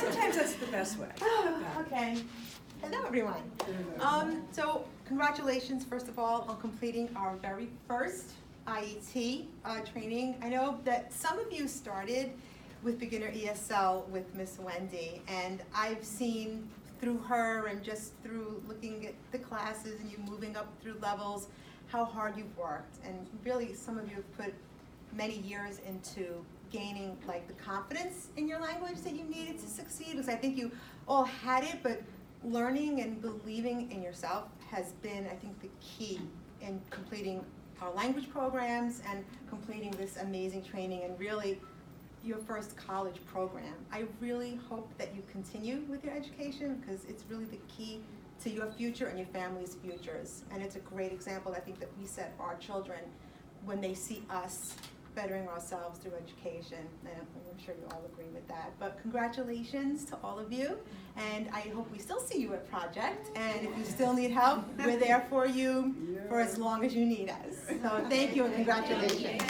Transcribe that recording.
Sometimes that's the best way. Okay. Hello, everyone. So congratulations, first of all, on completing our very first IET training. I know that some of you started with beginner ESL with Miss Wendy, and I've seen through her and just through looking at the classes and you moving up through levels, how hard you've worked. And really, some of you have put many years into gaining like the confidence in your language that you needed to succeed. Because I think you all had it, but learning and believing in yourself has been, I think, the key in completing our language programs and completing this amazing training and really your first college program. I really hope that you continue with your education because it's really the key to your future and your family's futures. And it's a great example, I think, that we set for our children when they see us bettering ourselves through education. And I'm sure you all agree with that. But congratulations to all of you. And I hope we still see you at ProJeCt. And if you still need help, we're there for you for as long as you need us. So thank you and congratulations.